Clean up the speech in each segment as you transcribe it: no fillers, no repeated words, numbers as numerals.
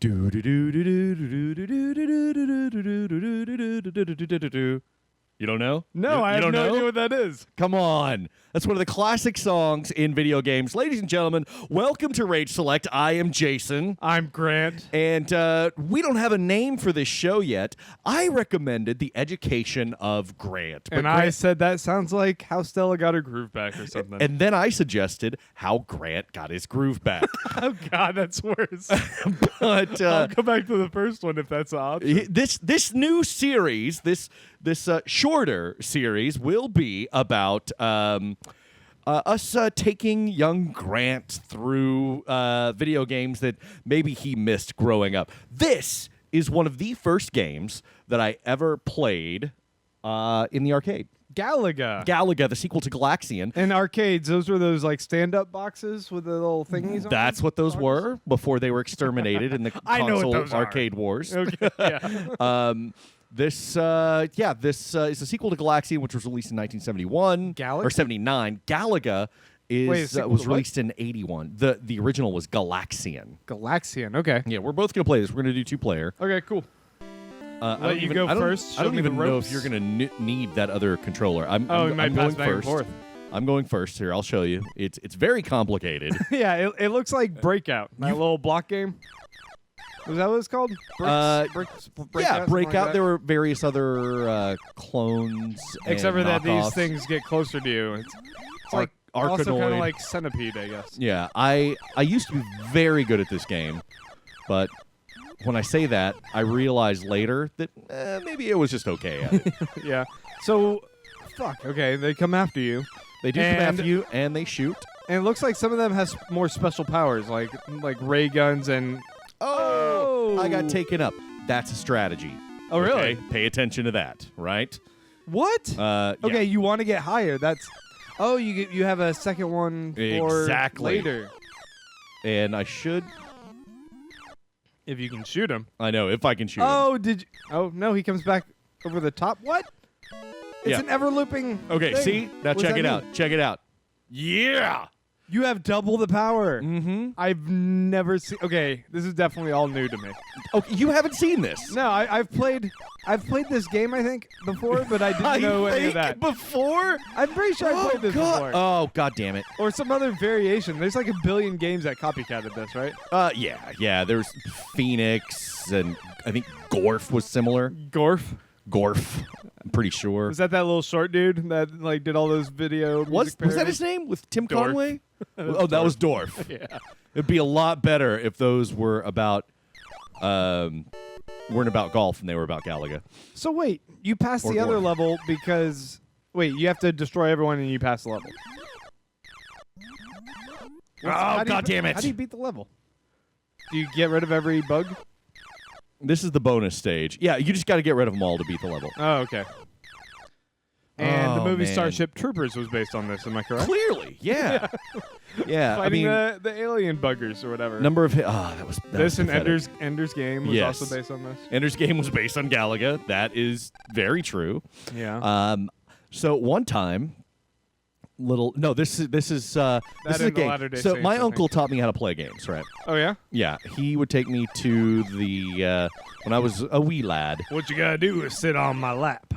You don't know? No, I have no idea what that is. Come on. That's one of the classic songs in video games. Ladies and gentlemen, welcome to Rage Select. I am Jason. I'm Grant. And we don't have a name for this show yet. I recommended The Education of Grant. And I said that sounds like how Stella got her groove back or something. And then I suggested how Grant got his groove back. Oh, God, that's worse. But I'll go back to the first one if that's an option. This new series, this shorter series, will be about us taking young Grant through video games that maybe he missed growing up. This is one of the first games that I ever played in the arcade. Galaga, the sequel to Galaxian. In arcades, those were those like stand-up boxes with the little thingies on That's them? what those were before they were exterminated in the I know what console those are. arcade wars. Okay, yeah. This is a sequel to Galaxian, which was released in 1971 Galaga? or 79. Galaga Wait, a was sequel to released in 81. The original was Galaxian. Galaxian, okay. Yeah, we're both gonna play this. We're gonna do 2-player. Okay, cool. Let you go first, I show don't me the even know ropes. if you're gonna need that other controller. I'm we might going pass back and first. forth. I'm going first here. I'll show you. It's very complicated. Yeah, it looks like Breakout, that little block game. Was that what it's called? Breakout, Yeah, something Breakout. like that? There were various other clones. Except and for that these knockoffs. things get closer to you. It's like also kind Arkanoid. of like Centipede, I guess. Yeah, I used to be very good at this game, but when I say that, I realized later that maybe it was just okay at it. Yeah. So, fuck. Okay, they come after you, They do come after you, and they shoot. and it looks like some of them has more special powers, like ray guns and. Oh! I got taken up. That's a strategy. Oh, really? Okay? Pay attention to that, right? What? Yeah. Okay, you want to get higher. That's. Oh, you have a second one for Exactly. later. And I should... If you can shoot him. I know, if I can shoot him. Oh, did you? Oh, no, he comes back over the top. What? It's Yeah. an ever-looping Okay, thing. see? Now What does check that it mean? out. Check it out. Yeah! You have double the power. Mm-hmm. I've never seen. Okay, this is definitely all new to me. Okay, you haven't seen this. No, I've played this game I think before, but I didn't know any of that. Before? I'm pretty sure I played this before, Oh, God damn it. or some other variation. There's like a billion games that copycatted this, right? Yeah. There's Phoenix, and I think Gorf was similar. Gorf. I'm pretty sure. Was that little short dude that like did all those video? Was music that his parodies? name with Tim Dorf. Conway? Oh, that was Dorf. Yeah. It'd be a lot better if those were about weren't about golf and they were about Galaga. So wait, you passed Or the other Gorf. level because you have to destroy everyone and you pass the level. Oh, God damn it. How do you beat the level? Do you get rid of every bug? This is the bonus stage. Yeah, you just got to get rid of them all to beat the level. Oh, okay. And the Oh, movie man. Starship Troopers was based on this. Am I correct? Clearly, yeah. Yeah, I Fighting mean, the alien buggers or whatever. number of that was This and pathetic. Ender's Game was Yes. also based on this. Ender's Game was based on Galaga. That is very true. Yeah. So one time, this is a and the game. Latter-day So Saints, my I uncle think. taught me how to play games, right? Oh yeah. Yeah, he would take me to the when I was a wee lad. What you gotta do is sit on my lap.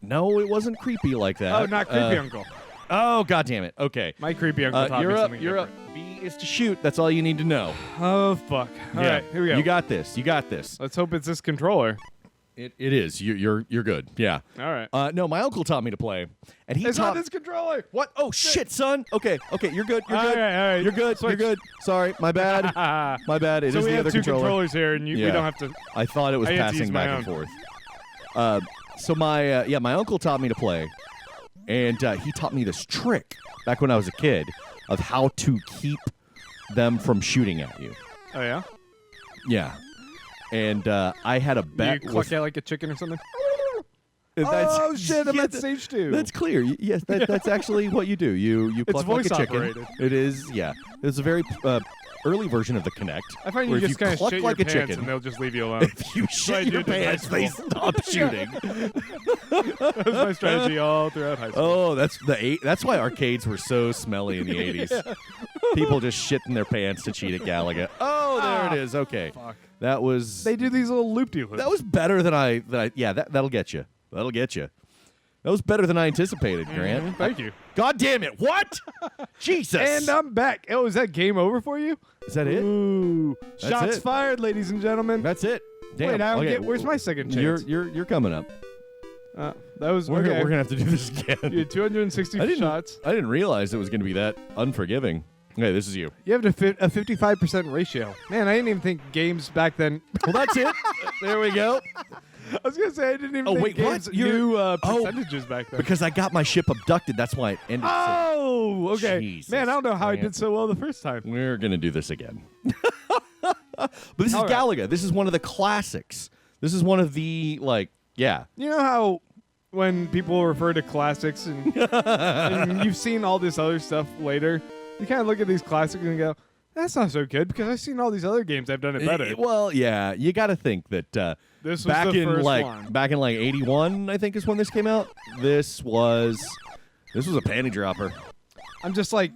No, it wasn't creepy like that. Oh, not creepy uncle. Oh, God damn it. Okay. My creepy uncle taught you're me up. something You're different. up. B is to shoot. That's all you need to know. Oh fuck. All right, here we go. You got this. You got this. Let's hope it's this controller. It is. You're good. Yeah. All right. No, my uncle taught me to play, and he It's taught not this controller. What? Oh shit, son. Okay. You're good. You're All good. right, all right. You're good. Switch. You're good. Sorry, my bad. My bad. It is So we the have other two controller. controllers here, and we Yeah. don't have to. I thought it was I had to passing use my back and own. forth. So my uncle taught me to play, and he taught me this trick back when I was a kid of how to keep them from shooting at you. Oh yeah. Yeah. And I had a bet. You cluck out like a chicken or something. That's- Oh shit! I'm yeah, at stage 2. That's clear. Yes, that's actually what you do. You It's cluck like a voice chicken. operated. It is. Yeah. It's a very early version of the Kinect. I find where you if just kind of cluck shit like your a pants chicken. and they'll just leave you alone. If you I shit your did in high pants, they school. stop shooting. That was my strategy all throughout high school. Oh, that's why arcades were so smelly in the 80s. People just shitting their pants to cheat at Galaga. Oh, there it is. Okay. Fuck. That was They do these little loop-de-loops. that was better than I yeah, that'll get you. That'll get you. That was better than I anticipated, Grant. Thank you. God damn it. What? Jesus. And I'm back. Oh, is that game over for you? Is that it? Ooh. That's Shots it. fired, ladies and gentlemen. That's it. Damn. Wait, I don't Okay, get. Where's my second chance? You're coming up. That was We're okay. gonna have to do this again. You had 260 shots. I didn't realize it was gonna be that unforgiving. Okay, this is you. You have a 55% ratio. Man, I didn't even think games back then. Well, that's it. There we go. I was gonna say I didn't even Oh, think wait, what? games knew Oh, percentages back then. Because I got my ship abducted. That's why it ended. Oh, okay. Jesus, Man, I don't know how I Grant. did so well the first time. We're gonna do this again. But this is All right. Galaga. This is one of the classics. This is one of the yeah. You know how when people refer to classics and you've seen all this other stuff later, you kind of look at these classics and go, "That's not so good," because I've seen all these other games I've done it better. Well, yeah, you got to think that This was back the in first like one. back in like '81, I think is when this came out. This was a panty dropper. I'm just like,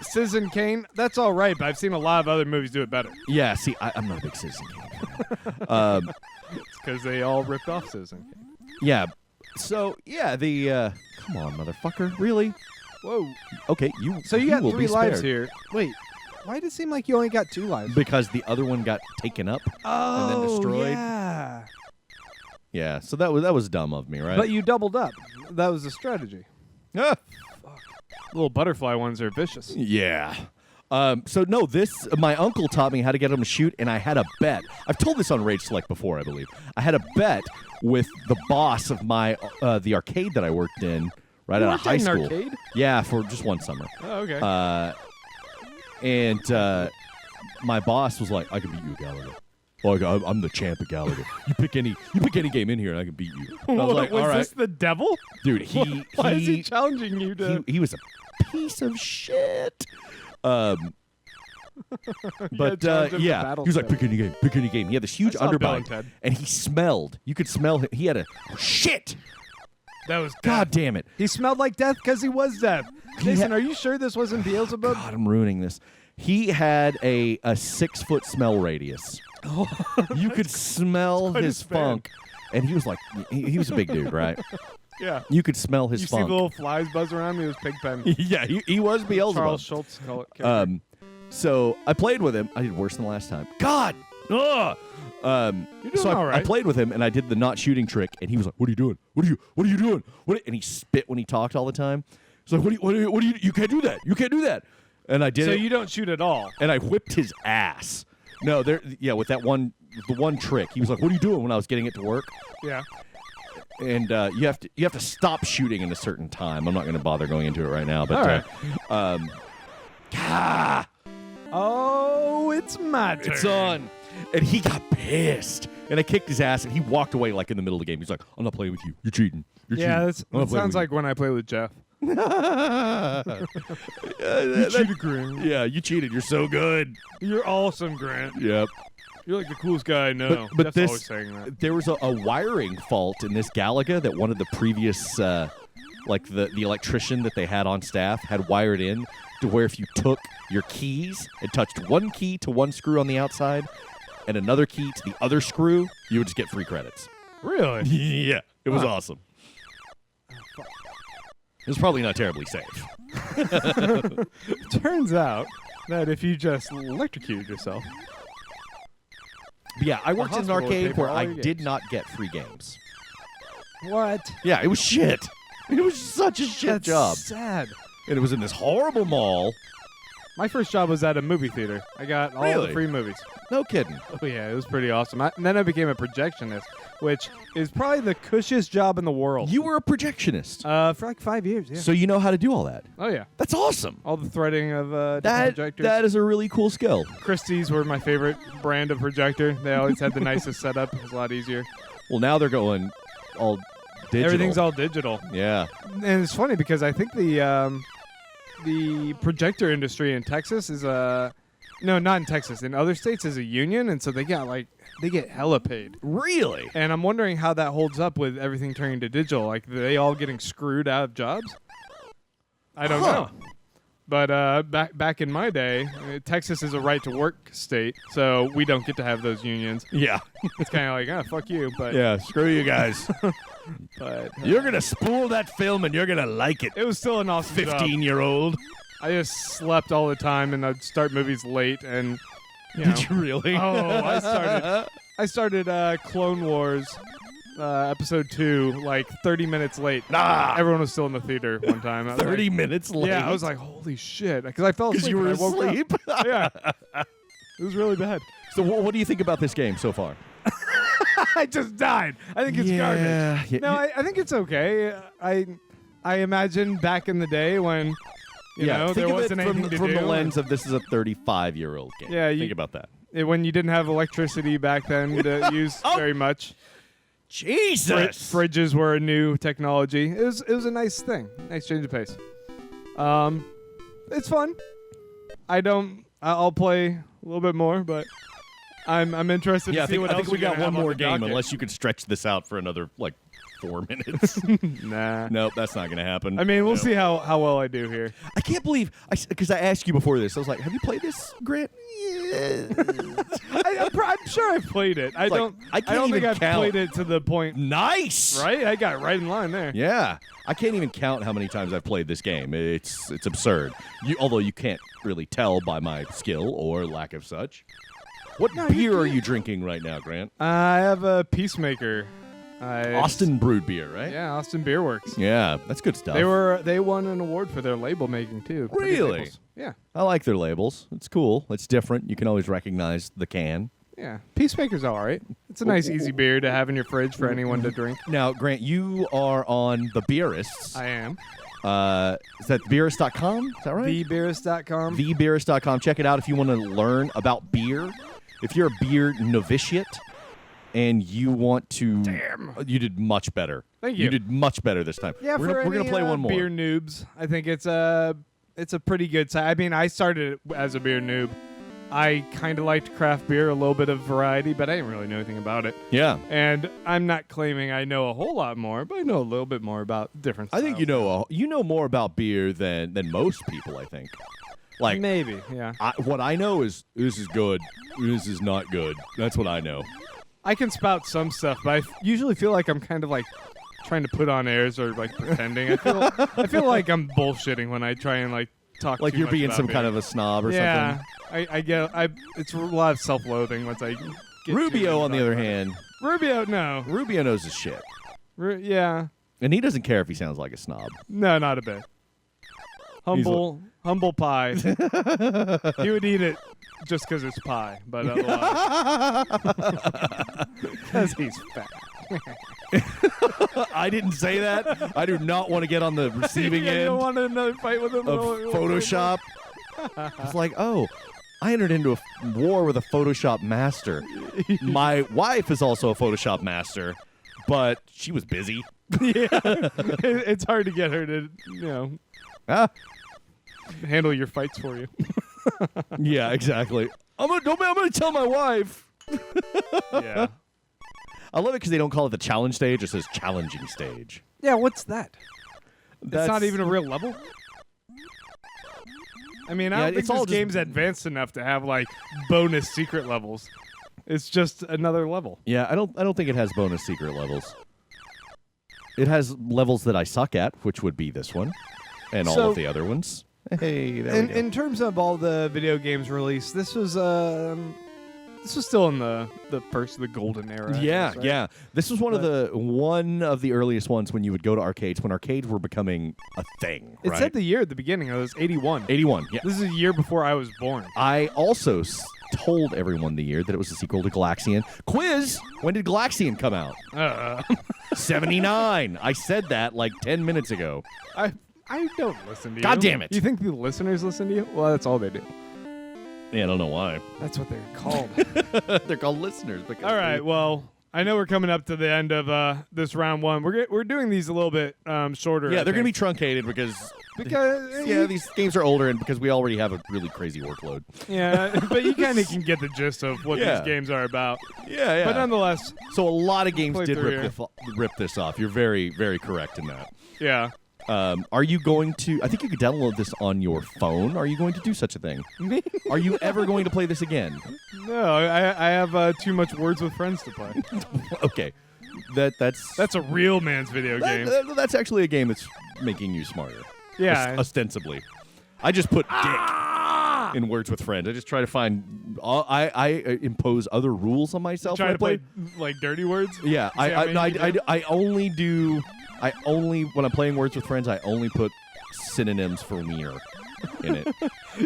Citizen Kane, that's all right, but I've seen a lot of other movies do it better. Yeah, see, I'm not a big Citizen Kane fan. It's because they all ripped off Citizen Kane. Yeah, so yeah, the come on, motherfucker, really? Whoa. Okay, you. So you got will 3 be lives spared. here. Wait, why did it seem like you only got 2 lives? Because the other one got taken up and then destroyed. Yeah. Yeah, so that was dumb of me, right? But you doubled up. That was a strategy. Ah, Little butterfly ones are vicious. yeah. So no, my uncle taught me how to get him to shoot, and I had a bet. I've told this on Rage Select before, I believe. I had a bet with the boss of my the arcade that I worked in right You out of worked high in an school. arcade? Yeah, for just one summer. Oh, okay. And my boss was like, "I can beat you at Galaga. Oh, I'm the champ at Galaga. You pick any game in here, and I can beat you." And I was like, "All right, this the devil? dude." Why is he challenging you to? he was a piece of shit. challenge But him to yeah, battle he was like, Ted. pick any game. He had this huge I saw Bill and underbite, Ted. and he smelled. You could smell him. He had a shit. That was God damn it. He smelled like death because he was death. Jason, ha- are you sure this wasn't Beelzebub? God, I'm ruining this. He had a 6-foot smell radius. You could smell quite a his span. funk, and he was like, he was a big dude, right? Yeah. You could smell his You see funk. the little flies buzz around me? It was Pigpen. Yeah, he was Beelzebub. Charles Schultz. Character. So I played with him. I did worse than last time. God. Ugh. You're doing So all right. I played with him and I did the not shooting trick, and he was like, "What are you doing? What are you doing?" And he spit when he talked all the time. He's like, "What do you? You can't do that. You can't do that." And I did So it, you don't shoot at all. and I whipped his ass. No, with the one trick, he was like, "What are you doing?" When I was getting it to work. Yeah. And you have to stop shooting in a certain time. I'm not going to bother going into it right now, but All right. Oh, it's my turn. it's on. And he got pissed. And I kicked his ass, and he walked away like in the middle of the game. He's like, "I'm not playing with you. You're cheating. You're Yeah, cheating. I'm that not playing sounds with like when I play with Jeff. you." You cheated, Grant. Yeah, you cheated. You're so good. You're awesome, Grant. Yep. You're like the coolest guy I know. But Jeff's this, always saying that. there was a wiring fault in this Galaga that one of the previous, like the electrician that they had on staff had wired in to where if you took your keys and touched one key to one screw on the outside and another key to the other screw, you would just get free credits. Really? Yeah, it was Huh. awesome. It was probably not terribly safe. Turns out that if you just electrocuted yourself, But yeah, I worked in an hospital would pay arcade for where all I your did games. not get free games. what? Yeah, it was shit. It was such a shit That's job. sad. And it was in this horrible mall. My first job was at a movie theater. I got all Really? the free movies. No kidding. Oh yeah, it was pretty awesome. And then I became a projectionist, which is probably the cushiest job in the world. You were a projectionist. For like 5 years, yeah. So you know how to do all that. Oh yeah, That's awesome. all the threading of different That projectors. that is a really cool skill. Christie's were my favorite brand of projector. They always had the nicest setup. It was a lot easier. Well, now they're going all digital. Everything's all digital. Yeah. And it's funny because I think the projector industry in Texas is no, not in Texas. In other states is a union, and so they get hella paid. Really? And I'm wondering how that holds up with everything turning to digital. Like, are they all getting screwed out of jobs? I don't know. But back in my day, Texas is a right to work state, so we don't get to have those unions. Yeah. It's kind of like, oh, fuck you. But Yeah, screw you guys. but You're going to spool that film and you're going to like it, it was still an awesome job. 15-year-old. I just slept all the time, and I'd start movies late, and you know. Did you really? Oh, I started Clone Wars episode 2 like 30 minutes late. Ah. Everyone was still in the theater one time. I was 30 like, minute late. Yeah, I was like, holy shit, because I fell asleep. because you were and I woke up. asleep. Yeah, it was really bad. So what do you think about this game so far? I just died. I think it's garbage. Yeah. No, I think it's okay. I imagine back in the day when you know think there of it wasn't anything to from do. the lens of this is a 35-year-old game. Yeah, think about that. When you didn't have electricity back then to use very much. Jesus. Fridges were a new technology. It was a nice thing. Nice change of pace. It's fun. I'll play a little bit more, but I'm interested to see what I else think we you're got gonna one have on more the game, docket. unless you could stretch this out for another 4 minutes. Nah. Nope, that's not going to happen. I mean, we'll No. see how well I do here. I can't believe because I asked you before this. I was like, "Have you played this, Grant?" Yeah. I'm sure I've played it. I like, don't. I can't don't think even I've count. played it to the point. Nice. Right? I got right in line there. Yeah, I can't even count how many times I've played this game. It's absurd. Although you can't really tell by my skill or lack of such. What No, you beer are can't. you drinking right now, Grant? I have a Peacemaker. Austin brewed beer, right? Yeah, Austin Beer Works. Yeah, that's good stuff. They won an award for their label making too. Pretty Really? labels. Yeah. I like their labels. It's cool. It's different. You can always recognize the can. Yeah. Peacemaker's all right. It's a nice easy beer to have in your fridge for anyone to drink. Now, Grant, you are on the Beerists. I am. Is that beerist.com? Is that right? TheBeerist.com. Thebeerist.com. Check it out if you want to learn about beer. If you're a beer novitiate and you want to... Damn. You did much better. Thank you. You did much better this time. Yeah, we're gonna play one more. Beer noobs. I think it's a pretty good side. I mean, I started as a beer noob. I kind of liked craft beer, a little bit of variety, but I didn't really know anything about it. Yeah. And I'm not claiming I know a whole lot more, but I know a little bit more about different I think styles. you know more about beer than most people, I think. Like, Maybe, yeah. what I know is this is good, this is not good. That's what I know. I can spout some stuff, but I usually feel like I'm kind of like trying to put on airs or like pretending. I feel like I'm bullshitting when I try and like talk. Like too you're much being about some beer. kind of a snob or yeah, something. it's a lot of self-loathing once I. Get Rubio, on the other hand. hand, Rubio, no. Rubio knows his shit. Yeah, And he doesn't care if he sounds like a snob. no, not a bit. Humble pie. He would eat it just because it's pie, but otherwise, because he's fat. I didn't say that. I do not want to get on the receiving You end don't want another fight with him? of Photoshop. It's like, oh, I entered into a war with a Photoshop master. My wife is also a Photoshop master, but she was busy. Yeah, it's hard to get her to, Ah, handle your fights for you. yeah, exactly. I'm gonna tell my wife. Yeah. I love it because they don't call it the challenge stage. It says challenging stage. Yeah, what's that? That's It's not even a real level? I mean, I Yeah, don't think it's all this just- game's advanced enough to have, like, bonus secret levels. It's just another level. Yeah, I don't think it has bonus secret levels. It has levels that I suck at, which would be this one, and all So- of the other ones. Hey, there we go. In terms of all the video games released, this was still in the golden era. I Yeah, guess, right? yeah. This was one of the earliest ones when you would go to arcades, when arcades were becoming a thing. It right? said the year at the beginning. It was 81. 81. Yeah. This is a year before I was born. I also told everyone the year that it was the sequel to Galaxian. Quiz: when did Galaxian come out? 79. I said that like 10 minutes ago. I don't listen to you. God damn it. You think the listeners listen to you? Well, that's all they do. Yeah, I don't know why. That's what they're called. They're called listeners. Because All right. Well, I know we're coming up to the end of this round one. We're doing these a little bit shorter. Yeah, I they're going to be think. truncated because because these games are older and because we already have a really crazy workload. yeah, but you kind of can get the gist of what Yeah. these games are about. Yeah, yeah. But nonetheless, So a lot of games Play did through rip this off. You're very, very correct in that. yeah. Are you going to? I think you could download this on your phone. Are you going to do such a thing? Are you ever going to play this again? No, I have too much Words with Friends to play. Okay, That's a real man's video game. That's actually a game that's making you smarter. Yeah. Ostensibly. I just put dick in Words with Friends. I just try to find. I impose other rules on myself. Try when to play like dirty words. Yeah, See how many you do? I only do. I only when I'm playing Words with Friends, I only put synonyms for wiener in it.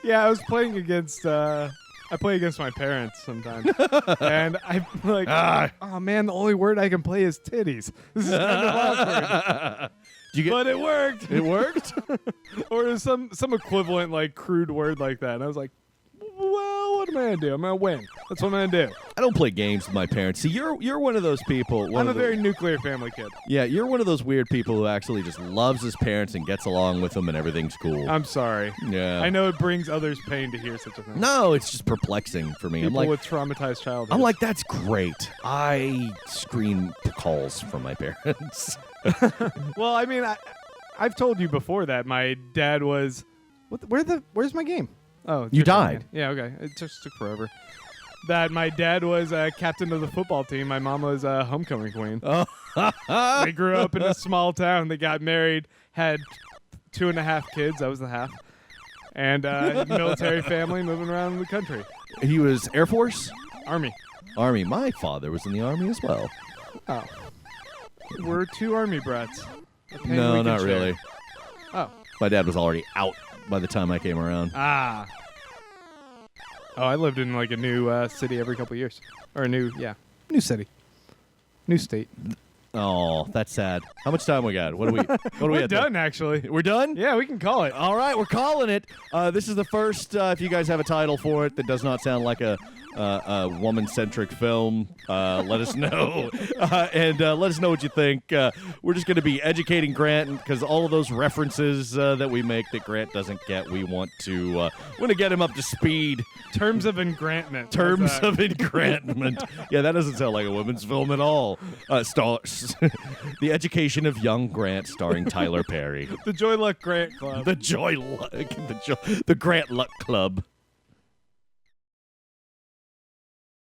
Yeah, I was playing against. I play against my parents sometimes, and I'm like, oh man, the only word I can play is titties. This is kind of awkward. But it worked. It worked. Or some equivalent like crude word like that. And I was like, well, what am I gonna do? I'm gonna win. That's what I'm gonna do. I don't play games with my parents. See, you're one of those people. I'm a very nuclear family kid. Yeah, you're one of those weird people who actually just loves his parents and gets along with them and everything's cool. I'm sorry. Yeah. I know it brings others pain to hear such a thing. No, it's just perplexing for me. People I'm like, with traumatized childhoods. I'm like, that's great. I screen calls from my parents. Well, I mean, I've told you before that my dad was. Where's my game? Oh, You died. Yeah, okay. It just took forever. That my dad was captain of the football team. My mom was a homecoming queen. Oh. They grew up in a small town. They got married, had 2.5 kids. I was the half. And military family moving around the country. He was Air Force? Army. Army. My father was in the Army as well. Oh. We're 2 Army brats. A pain we No, can not share. really. Oh. My dad was already out by the time I came around. Ah. Oh, I lived in like a new city every couple of years. Or a new city. New state. Oh, that's sad. How much time we got? What do we We're at there? done, actually. We're done? Yeah, we can call it. All right, we're calling it. This is the first, if you guys have a title for it that does not sound like a woman-centric film, let us know. And let us know what you think. We're just going to be educating Grant because all of those references that we make that Grant doesn't get, we want to get him up to speed. Terms of engrantment. Terms of engrantment. Yeah, that doesn't sound like a women's film at all. The Education of Young Grant, starring Tyler Perry. The Joy Luck Grant Club. The Grant Luck Club.